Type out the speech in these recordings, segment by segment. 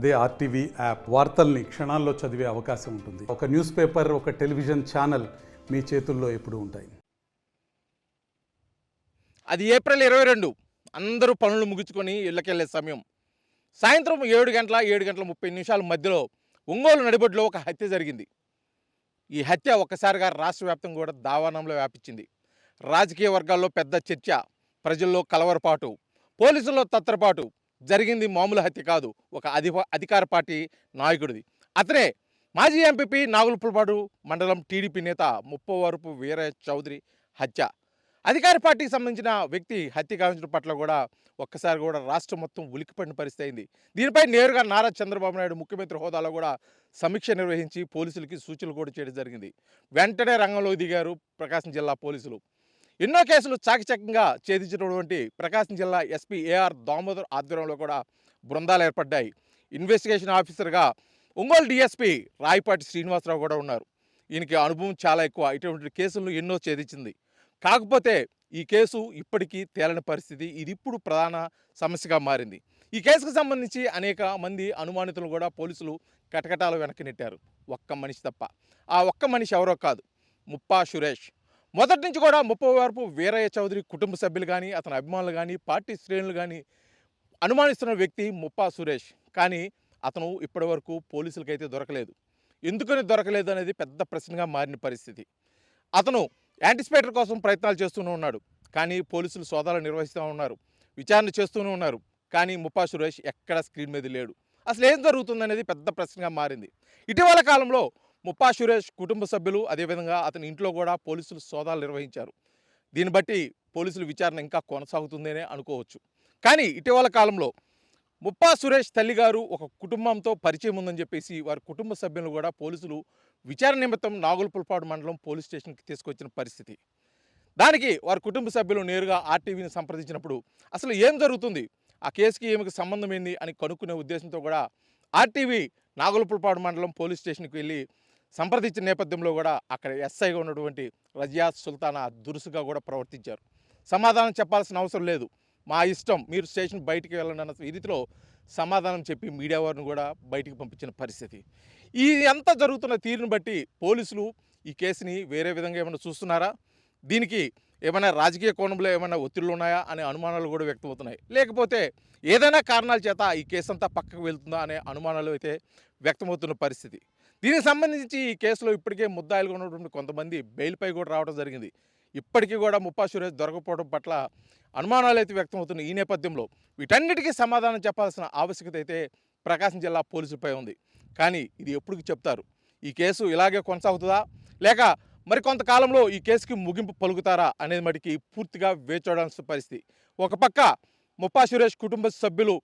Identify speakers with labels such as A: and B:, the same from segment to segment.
A: అదే RTV app వార్తల్ని క్షణాల్లో చదివే అవకాశం ఉంటుంది. ఒక న్యూస్ పేపర్, ఒక టెలివిజన్ ఛానల్ మీ చేతుల్లో ఎప్పుడూ ఉంటాయి.
B: అది ఏప్రిల్ 22. అందరూ పనులు ముగించుకొని ఇళ్ళకెళ్ళే సమయం. సాయంత్రం 7 గంటల మధ్యలో ఒంగోలు నడిబొడ్డులో ఒక హత్య జరిగింది. ఈ హత్య ఒక్కసారిగా రాష్ట్ర వ్యాప్తంగా కూడా దావానంలో వ్యాపించింది. రాజకీయ వర్గాల్లో పెద్ద చర్చ, ప్రజల్లో కలవరపాటు, పోలీసుల్లో తత్తరపాటు. జరిగింది మామూలు హత్య కాదు, ఒక అధికార పార్టీ నాయకుడిది. అతనే మాజీ ఎంపీపీ నాగులుపులపాడు మండలం టీడీపీ నేత ముప్పవరపు వీరయ్య చౌదరి హత్య. అధికార పార్టీకి సంబంధించిన వ్యక్తి హత్య గావించడం పట్ల కూడా ఒక్కసారి కూడా రాష్ట్రం మొత్తం ఉలిక్కిపడిన పరిస్థితి అయింది. దీనిపై నేరుగా నారా చంద్రబాబు నాయుడు ముఖ్యమంత్రి హోదాలో కూడా సమీక్ష నిర్వహించి పోలీసులకి సూచనలు కూడా చేయడం జరిగింది. వెంటనే రంగంలోకి దిగారు ప్రకాశం జిల్లా పోలీసులు. ఎన్నో కేసులు చాకచక్యంగా ఛేదించినటువంటి ప్రకాశం జిల్లా ఎస్పీ ఏఆర్ దామోదర్ ఆధ్వర్యంలో కూడా బృందాలు ఏర్పడ్డాయి. ఇన్వెస్టిగేషన్ ఆఫీసర్గా ఒంగోలు డిఎస్పీ రాయపాటి శ్రీనివాసరావు కూడా ఉన్నారు. ఈయనకి అనుభవం చాలా ఎక్కువ, ఇటువంటి కేసులను ఎన్నో ఛేదించింది. కాకపోతే ఈ కేసు ఇప్పటికీ తేలని పరిస్థితి, ఇది ఇప్పుడు ప్రధాన సమస్యగా మారింది. ఈ కేసుకు సంబంధించి అనేక మంది అనుమానితులు కూడా పోలీసులు కటకటాలు వెనక్కి నెట్టారు, ఒక్క మనిషి తప్ప. ఆ ఒక్క మనిషి ఎవరో కాదు, ముప్పా సురేష్. మొదటి నుంచి కూడా ముప్పవరపు వీరయ్య చౌదరి కుటుంబ సభ్యులు కానీ, అతని అభిమానులు కానీ, పార్టీ శ్రేణులు కానీ అనుమానిస్తున్న వ్యక్తి ముప్పా సురేష్. కానీ అతను ఇప్పటివరకు పోలీసులకైతే దొరకలేదు. ఎందుకని దొరకలేదు అనేది పెద్ద ప్రశ్నగా మారిన పరిస్థితి. అతను యాంటిసిపేటర్ కోసం ప్రయత్నాలు చేస్తూనే ఉన్నాడు, కానీ పోలీసులు సోదాలు నిర్వహిస్తూ ఉన్నారు, విచారణ చేస్తూనే ఉన్నారు. కానీ ముప్పా సురేష్ ఎక్కడ స్క్రీన్ మీద లేడు. అసలు ఏం జరుగుతుందనేది పెద్ద ప్రశ్నగా మారింది. ఇటీవల కాలంలో ముప్పా సురేష్ కుటుంబ సభ్యులు, అదేవిధంగా అతని ఇంట్లో కూడా పోలీసులు సోదాలు నిర్వహించారు. దీన్ని బట్టి పోలీసుల విచారణ ఇంకా కొనసాగుతుందనే అనుకోవచ్చు. కానీ ఇటీవల కాలంలో ముప్పా సురేష్ తల్లిగారు ఒక కుటుంబంతో పరిచయం ఉందని చెప్పేసి వారి కుటుంబ సభ్యులను కూడా పోలీసులు విచారణ నిమిత్తం నాగులుపులపాడు మండలం పోలీస్ స్టేషన్కి తీసుకొచ్చిన పరిస్థితి. దానికి వారి కుటుంబ సభ్యులు నేరుగా ఆర్టీవీని సంప్రదించినప్పుడు అసలు ఏం జరుగుతుంది, ఆ కేసుకి ఏమికి సంబంధం ఏంది అని కనుక్కునే ఉద్దేశంతో కూడా ఆర్టీవీ నాగులుపులపాడు మండలం పోలీస్ స్టేషన్కి వెళ్ళి సంప్రదించిన నేపథ్యంలో కూడా అక్కడ ఎస్ఐగా ఉన్నటువంటి రజియా సుల్తానా దురుసుగా కూడా ప్రవర్తించారు. సమాధానం చెప్పాల్సిన అవసరం లేదు, మా ఇష్టం, మీరు స్టేషన్ బయటికి వెళ్ళండి అన్న రీతిలో సమాధానం చెప్పి మీడియా వారిని కూడా బయటికి పంపించిన పరిస్థితి. ఈ అంతా జరుగుతున్న తీరుని బట్టి పోలీసులు ఈ కేసుని వేరే విధంగా ఏమైనా చూస్తున్నారా, దీనికి ఏమైనా రాజకీయ కోణంలో ఏమైనా ఒత్తిళ్లు ఉన్నాయా అనే అనుమానాలు కూడా వ్యక్తమవుతున్నాయి. లేకపోతే ఏదైనా కారణాల చేత ఈ కేసు అంతా పక్కకు వెళ్తుందా అనే అనుమానాలు అయితే వ్యక్తమవుతున్న పరిస్థితి. దీనికి సంబంధించి ఈ కేసులో ఇప్పటికే ముద్దాయిలుగా ఉన్నటువంటి కొంతమంది బెయిల్పై కూడా రావడం జరిగింది. ఇప్పటికీ కూడా ముప్పా సురేష్ దొరకపోవడం పట్ల అనుమానాలు అయితే వ్యక్తమవుతున్నాయి. ఈ నేపథ్యంలో వీటన్నిటికీ సమాధానం చెప్పాల్సిన ఆవశ్యకత అయితే ప్రకాశం జిల్లా పోలీసులపై ఉంది. కానీ ఇది ఎప్పటికి చెప్తారు, ఈ కేసు ఇలాగే కొనసాగుతుందా లేక మరి కొంతకాలంలో ఈ కేసుకి ముగింపు పలుకుతారా అనేది మటుకి పూర్తిగా వేచూడాల్సిన పరిస్థితి. ఒక పక్క ముప్పా సురేష్ కుటుంబ సభ్యులు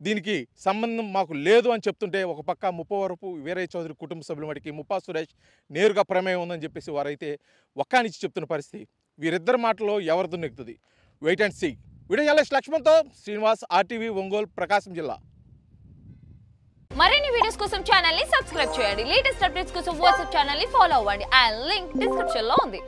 B: దీనికి సంబంధం మాకు లేదు అని చెప్తుంటే, ఒక పక్క ముప్పవరపు వీరయ్య చౌదరి కుటుంబ సభ్యుల మటుకి ముప్పా సురేష్ నేరుగా ప్రమేయం ఉందని చెప్పేసి వారైతే ఒక్కానిచ్చి చెప్తున్న పరిస్థితి. వీరిద్దరి మాటలో ఎవరిదో నెక్కుతుంది, wait and see. Video journalist లక్ష్మణ్తో శ్రీనివాస్, ఆర్టీవీ ఒంగోలు, ప్రకాశం జిల్లా.
C: మరిన్ని వీడియోస్ కోసం ఛానల్ ని సబ్స్క్రైబ్ చేయండి. లేటెస్ట్ అప్డేట్స్ కోసం వాట్సాప్ ఛానల్ ని ఫాలో అవ్వండి. అండ్ లింక్ డిస్క్రిప్షన్ లో ఉంది.